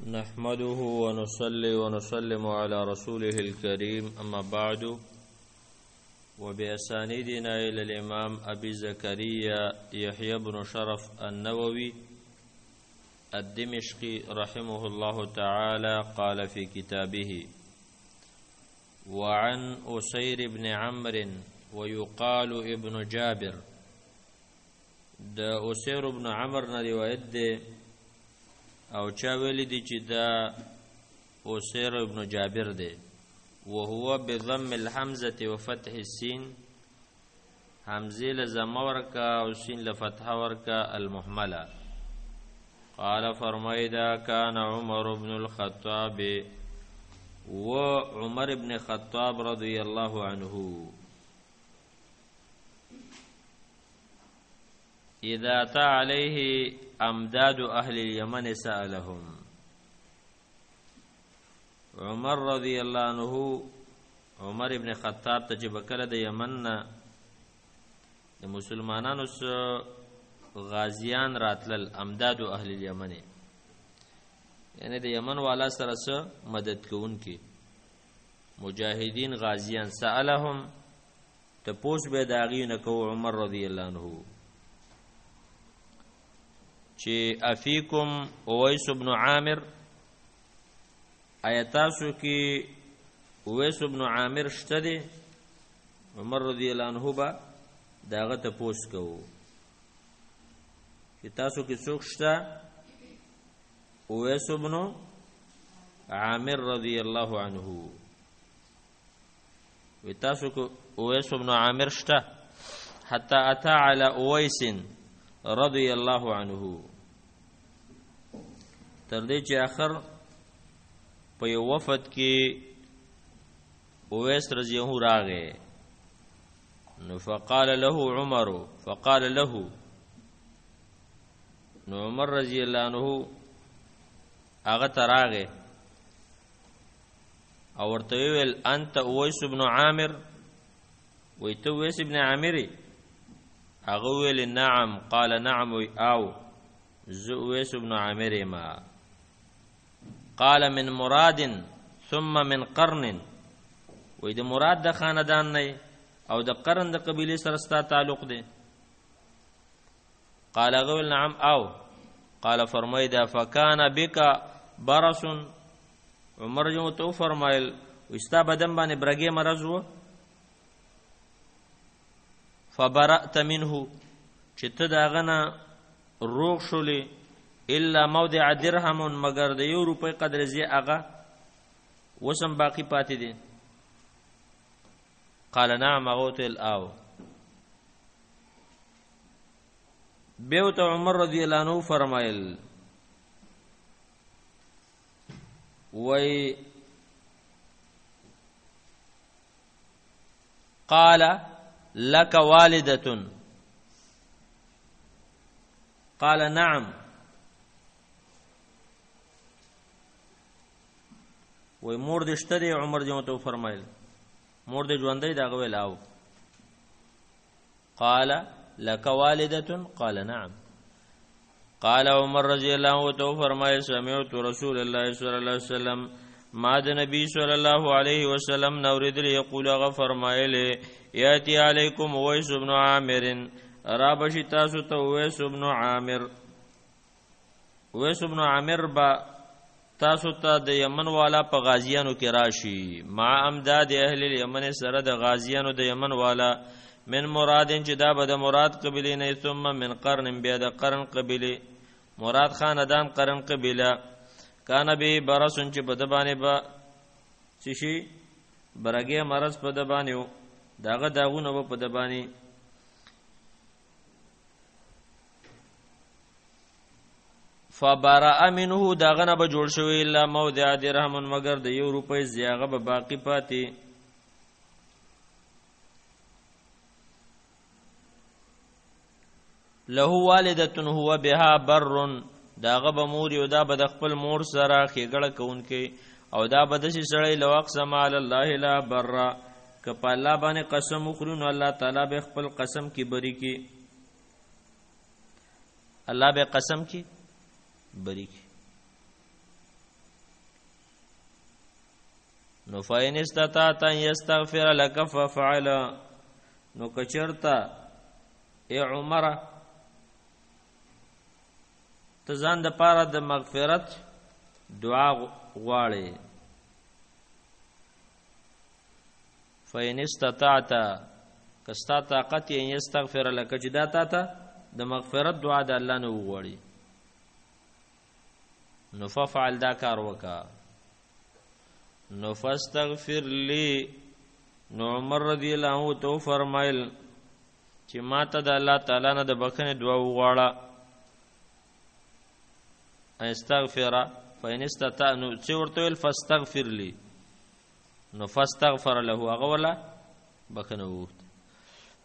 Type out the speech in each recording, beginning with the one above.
نحمده ونصلي ونسلم على رسوله الكريم أما بعد وبأسانيدنا إلى الإمام أبي زكريا يحيى بن شرف النووي الدمشقي رحمه الله تعالى قال في كتابه: وعن أسير بن عمرو ويقال ابن جابر. د أسير بن عمرو روایت ده او چا ویلی دی چې دا أسير ابن جابر ده، وهو بضم الحمزة وفتح السين، حمزه لزم ورکا او سین لفتح ورکا المحمله. قال فرمایدا كان عمر بن الخطاب وعمر بن الخطاب رضي الله عنه إذا أتى عليه أمداد أهل اليمن سألهم. عمر رضي الله عنه عمر ابن خطاب تجب کله د یمن د مسلمانانو غازیان راتلل، امداد اهل اليمن یعنی د یمن والا سره مدد کوونکی مجاهدین غازیان. سألهم تپوس به داغینه کو عمر رضی الله عنه چې افیکم اویس بن عامر، آیتاسو کې اویس بن عامر شته دی؟ عمر رضی الله عنه با داغه تپوس کو چې تاسو کې څوک شته؟ اویس بن عامر رضی الله عنه و تاسو کې اویس بن عامر شته؟ حتی اتا علی اویس رضی الله عنه، تر دې چې آخر په یو وفد کې اویس رضی الله راغی. نو فقال له عمر، فقال له نو عمر رضی الله عنه هغه ته راغی او ورته ویل: انت اویس بن عامر؟ وی ته اویس بن عامر؟ هغه ویل: نعم. قال نعم. او زه اویس بن عامر ما. قال من مراد ثم من قرن، وی د مراد د خاندان نه او د قرن د قبیله سره ستا تعلق دی؟ قال غول نعم. او قال فرمایدا فکان بک برس، عمر جو تو فرمایل وستا بدن باندې برګي مرض و، فبرأت منه چې ته داغه نه روغ شولې، الا موضع درهم، مگر د یو روپۍ قدر زی هغه وسم باقی پاتې دي. قال نعم. غوتل او بیوت عمر رضی الله عنه فرمایل وی قال لك والدة؟ قال نعم. وی مور دې شته دی؟ عمر جو ته فرمایل مور دې ژوندۍ؟ دا غویل او. قال لك والدة؟ قال نعم. قال عمر رضی الله عنه فرمایل سمعت رسول الله صلی الله علیه وسلم، ما د نبی صلی الله علیه وسلم نوریدل یقول غ فرمایل: یاتی علیکم اویس بن عامر، رابشی تاسو ته اویس بن عامر. اویس بن عامر با تاسو ته د یمن والا په غازیانو کې راشي، مع امداد اهل الیمن، سره د غازیانو د یمن والا، من مرادن چې دا به د مراد قبیله نه، ثم من قرن، بیا د قرن قبیله، مراد خاندان قرن قبیله. کان به برسون چې په د باندې به شي برګي مرض په د باندې داغه داغونه په د باندې. فبرأ منه، داغه نه به جوړ شوی، الا موضع درهم، مگر د یو روپۍ زیاغه به باقی پاتې. له والدة هو بها بر، داغه به مور یو، دا به د خپل مور سره ښېګړه کوونکی، او دا به داسې سړی لو اقسم علی الله لا بر، که په الله باندې قسم وخوري نو الله تعالی به خپل قسم کې بری کی، الله به قسم کې بری کی. نو فإن استطعت أن يستغفر لك ففعل نو کچرتا ای عمره ته ځان د پاره د مغفرت دعا غواړي فإن استطعت کستا طاقت یې یستغفر لك چې دا ته د مغفرت دعا د الله نه وغواړي نو ففعل دا کار وکا نو فاستغفر لی نو عمر رضی الله عنه تو فرمایل چې ما ته د الله تعالی نه د بخښنې دعا وغواړه استغفر فإن استطاع نو چې ورته ویل فاستغفر لی نو فاستغفر له هغه ولا بخښنه وغوښته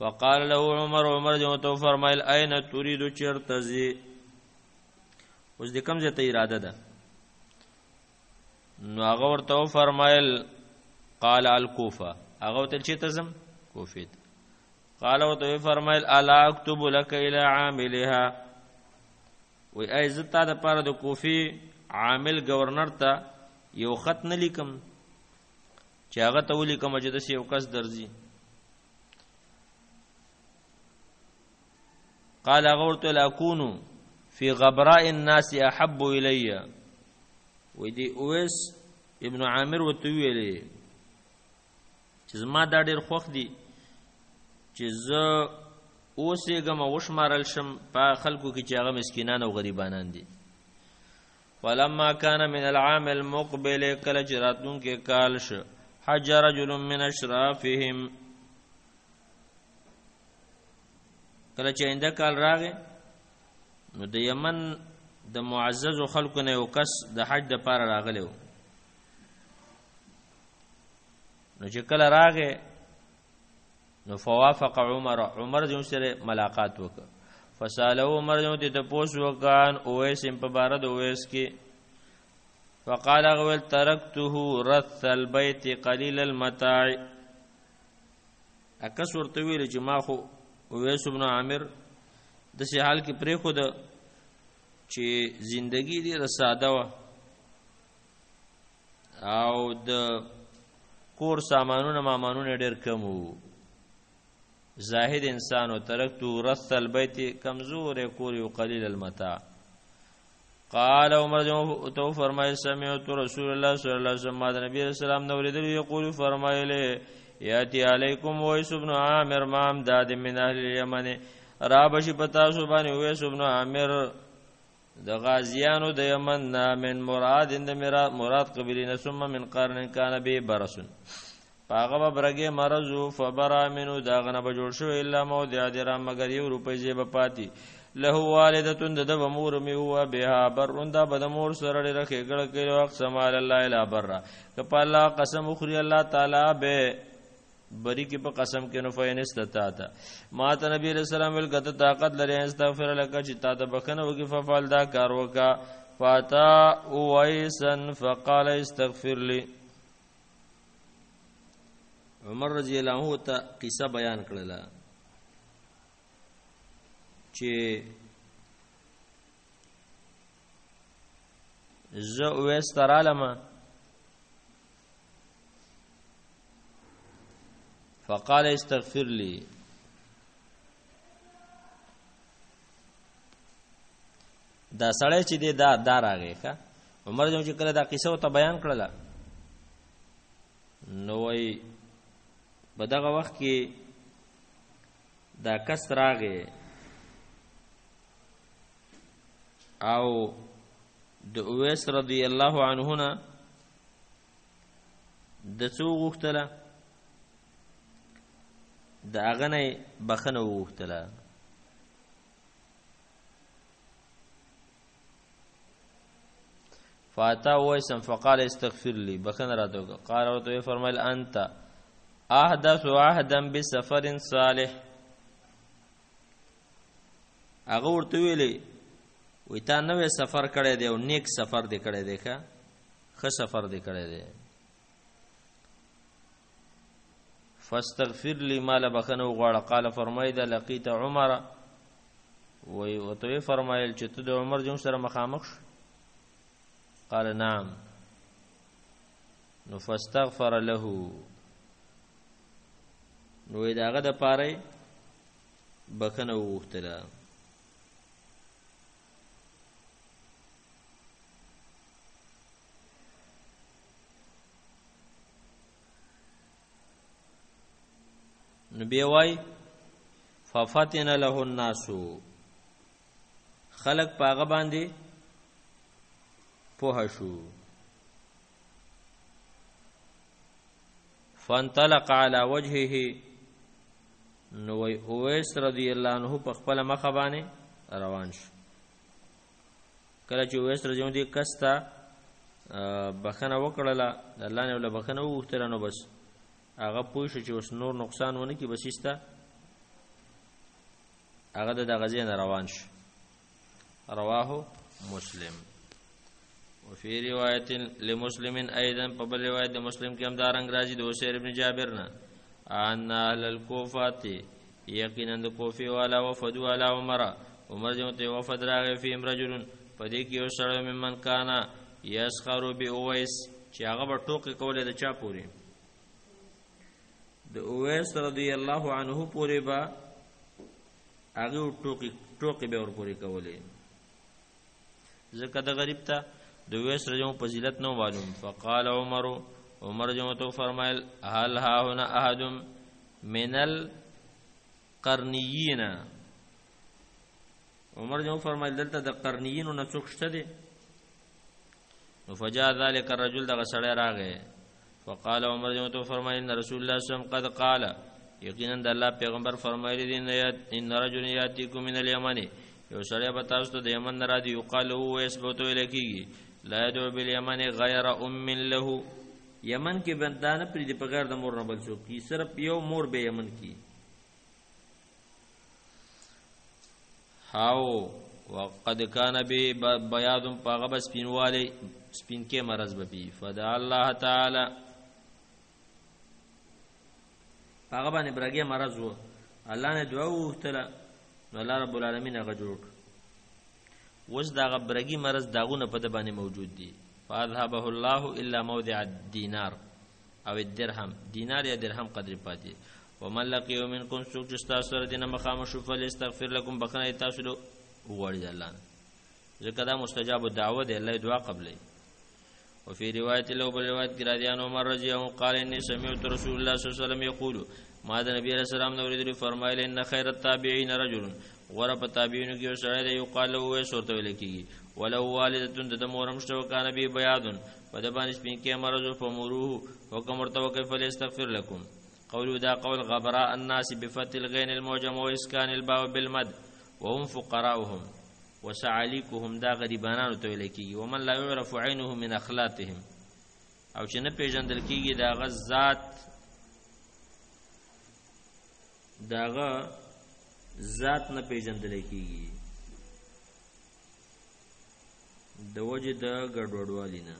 وقال له عمر جو تو فرمایل اين تريد چرتزي اوس د کوم ځای ته اراده ده نو هغه ورته فرمایل قال الكوفه هغه ته چې تزم کوفه قال ورته فرمایل الا اكتب لك الى عاملها وی ایزتا د پاره د کوفی عامل گورنر ته یو خط نه لیکم چې هغه ته ولیکم چې د یو کس درځي قال غورت لاكون في غبراء الناس احب الي ودي اويس ابن عامر وتویلې چې زما دا ډېر خوښ دي چې زه اوسېږم او وشمارل شم په خلکو کې چې هغه مسکینان او غریبانان دي فلما كان من العام المقبل کله چې راتلونکي کال شو حج رجل من اشرافهم کله چې انده کال راغی نو د یمن د معزز خلکو نه یو کس د حج د پاره راغلی نو چې کله راغی نو فوافق عمر جو سره ملاقات وکړه فساله عمر جو ته پوښ وکان اویس په بار د اویس کې فقال غول ترکته رث البيت قليل المتاع اکس ورته ویل چې ما خو اویس ابن عامر د سې حال کې پرې خو د چې زندگی دې ساده و او د کور سامانونه مامانونه ډېر کم وو زاهد انسان او ترکتو رث البيت کمزور کور یو قلیل المتاع قال عمر جو تو فرمائے سمعت رسول الله صلی الله علیه وسلم د نبی رسول الله نو ورېدل یقول فرمایله یاتی علیکم ویس ابن عامر مام داد من اهل الیمن رابش پتا سو باندې ویس ابن عامر د غازیانو د یمن من مراد اند مراد قبیلین ثم من قرن کان به برسن پاغه برګه مرزو فبرا منو داغنه بجوړ شو الا موضع درام مگر یو روپۍ زیب پاتی له والدتون د مور می هو بها بروندا بدمور سره رخه ګړ کړو اقسم علی الله الا برا کپ الله قسم خوري الله تعالی به بری کی په قسم کې نو فین استطاعت ما ته نبی رسول الله ول غت طاقت لري استغفر لك چې تا ته بخنه وکي ففعل دا کار وکا فاتا اویسن فقال استغفر لي عمر رضی الله عنه ته قصه بیان کړله چې زه اویس ترالم فقال استغفر لي دا سړی چې دی دا راغی ښه عمر جو چې کله دا قصه ته بیان کړله نو وای په دغه وخت کې دا کس راغی او د اویس رضی الله عنه نه د څو غوښتله د هغه نه بخنه وغوښتله فاتا ویسم فقال استغفر لي بخنه راته قال ورته فرمایل انت احدث عهدا بسفر صالح هغه ورته ویلي وی تا نوې سفر کړی دی او نیک سفر دی کړی دی ښه سفر دی کړی دی فاستغفر لي ما لبخنه وغواړه قال فرماید لقيت عمر وی وته فرمایل چې ته د عمر جون سره مخامخ قال نعم نو فاستغفر له نو داغه د پاره بخنه وغوښتله. نو بیا وای ففتن له الناس خلق پاغه باندې پوه شو. فانطلق على وجهه نو اویس رضی الله عنه په خپل مخ باندې روان شو. کله چې اویس رضی الله عنه کستا بخنه وکړله د الله نه ول بخنه وغوښتله نو بس هغه پوه شو چې اوس نور نقصان ونه کی بس ایسته هغه د غزې نه روان شو. رواه مسلم. وفي روایت لمسلم ايضا په بل روایت د مسلم کې هم دا رنګ راځي د وسیر ابن جابر نه ان اهل الكوفه یقینا د کوفه والا وفد والا عمر جمته وفد راغی فیم رجل پدې کې یو سړی ممن کانا یسخر باویس چې هغه په ټوکې کولې د چا پوری د اویس رضی الله عنه پوری با هغه ټوکې به ور پوری کولې ځکه د غریب ته د اویس رضی الله فضیلت نو معلوم. فقال عمر جمته فرمایل هل ها هنا احد من القرنیین عمر جمته فرمایل دلته د قرنیین نه څوک شته دي. فجاء ذلك الرجل دغه سړی راغی. فقال عمر جمته فرمایل ان رسول الله صلی الله علیه وسلم قد قال یقینا د الله پیغمبر فرمایلی دي ان رجل یاتیکم من الیمن یو سړی به تاسو ته د یمن نه راځي یقال له ویسبتو الیکیږي لا يدعو بالیمن غیر ام له یمن کې بندانه پرې دی په غیر د مور نه بل څوک کی صرف یو مور به یمن کی. هاو وقد كان به بیاض پاغه سپینواله سپین کې مرض به فدع الله تعالی پاغه باندې برګه مرض وو الله نه دعا وکړه نو الله رب العالمین هغه جوړ وس دا غبرګي مرض داغونه په د باندې موجود دي. فاذهبه الله الا موضع الدينار او الدرهم دینار یا درهم قدر پاتې. ومن لقي منكم سوق جستاسر دینه مخام شو فليستغفر لكم بخنه تاسو له وغوړي الله ځکه دا مستجاب الدعوه دی الله دعا قبلې. وفي روایت له بل روایت کې راځي انو عمر رضی الله قال اني سمعت رسول الله صلی الله علیه وسلم یقول ما د نبی رسول الله نو ورېدل فرمایله ان خیر التابعین رجل غره په تابعینو کې سره دی یو قال له سورته ولیکي ولو والدتون د مورم شته وکانه به بیاذن په د باندې سپین کې مرز فمروه حکم ورته کیف فليستغفر لكم قولوا دا قول غبراء الناس بفتح الغين المعجم واسكان الباء بالمد وهم فقراؤهم وسعاليكهم دا غریبانانو ته ولیکي ومن لا يعرف عينه من اخلاقهم او چې نه پیژندل کیږي دا غزات داغه ذات نه پیژندل کیږي د وجه د ګډوډوالي نه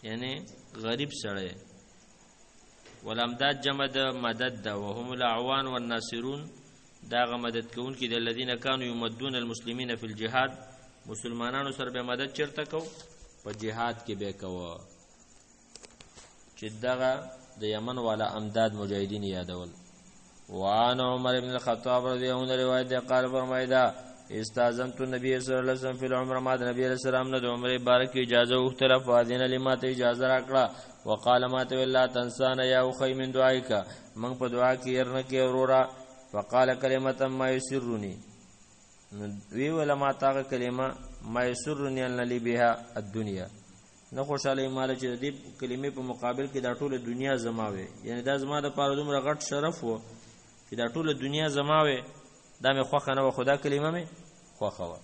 یعنی غریب سره ولامداد جمع د مدد ده وهم الاعوان والناصرون داغه مدد کوونکي د الذين كانوا يمدون المسلمين في الجهاد مسلمانانو سره به مدد چرته کو په جهاد کې به کو چې دغه د یمن والا امداد مجاهدین یادول. وعن عمر بن الخطاب رضی الله عنه روایت ده قال فرمایدا استاذنت النبي صلی الله علیه وسلم فی العمره ما د نبی علیہ السلام نه د عمره بارک اجازه اختلاف واذین لما ته اجازه راکړه وقال ما ته الله تنسان یا اخی من دعائک من په دعا کې يرنه کې اورورا فقال كلمه ما يسرني وی ولا ما تاغه کلمه ما يسرني ان لي بها الدنيا نه خوشاله مال چې دې کلمې په مقابل کې دا ټوله دنیا زماوي یعنی دا زما د پاره دومره غټ شرف وو چې دا ټوله دنیا زماوي دا مې خوخه نه خدا کلمه مې خوخه وا.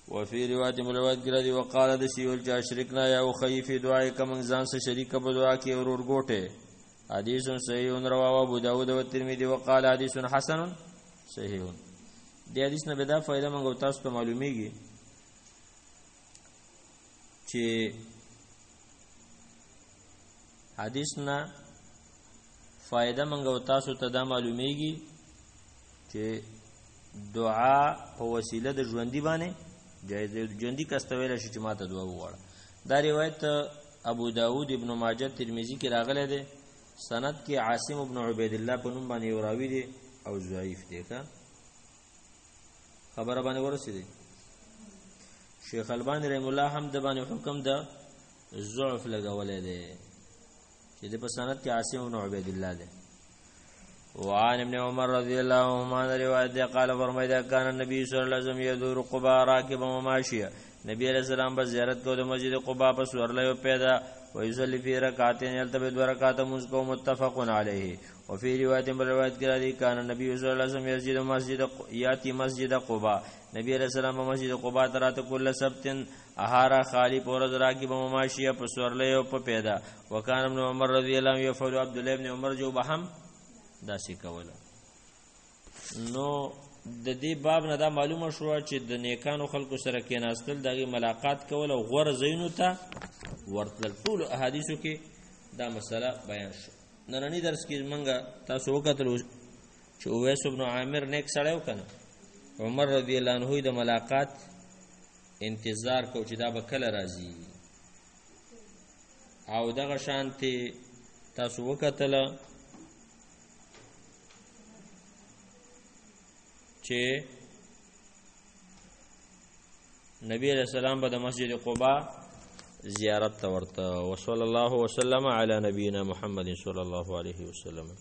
وفي روایت مروات ګرځي وقاله د سیول چې شرکنا یا اخی فی دعائک من ځان سره شریک په دعا کې اورور ګوټه حدیث صحیح رواه ابو داود او ترمذی وقال حدیث حسن صحیح. دې حدیث نه بدا فائدہ موږ تاسو ته معلومیږي چې حدیث نه فائدہ موږ تاسو ته دا معلومیږي چې دعا په وسیله د ژوندۍ باندې جایز دی. ژوندۍ کستویل شي چې ماته دعا وغواړه. دا روایت ابو داود ابن ماجه ترمذی کې راغلی دی سند کې عاصم ابن عبید الله په نوم باندې یو راوی دی او ضعیف دی کا خبره باندې ورسېدی شیخ البانی رحم الله هم د باندې حکم د ضعف لګولې دی چې د په سند کې عاصم ابن عبید الله دی وعن ابن عمر رضی الله عنهما روایت دی قال فرمایدا کان النبي صلی الله علیه وسلم يدور قباء راكبا وماشيا نبی علیہ السلام بس زیارت کو د مسجد قباء په سورلې پیدا ويصلي في ركعتين يلتبد بركعات مسكو متفق عليه وفي روایت کې کان النبي صلی الله علیه وسلم يسجد مسجد یاتی مسجد قباء نبی علیہ السلام مسجد قباء ترات کل سبت احارا خالی پورز راکب وماشيا په سورلې په پیدا وکان ابن عمر رضی الله عنه يفعل عبد الله ابن عمر جو بهم داسې کوله نو د دې باب نه دا معلومه شو چې د نیکانو خلکو سره کېناستل دغه ملاقات کول او غوړ زینو ته ورتل ټول احادیثو کې دا مسله بیان شو نننی درس کې منګه تاسو وکتل چې اویس ابن عامر نیک سره وکنه عمر رضی الله عنه د ملاقات انتظار کو چې دا به کله راځي او دغه شانتي تاسو وکتل چې نبی علیہ السلام به د مسجد قباء زیارت ته ورته وصلی الله وسلم علی نبینا محمد صلی الله علیه وسلم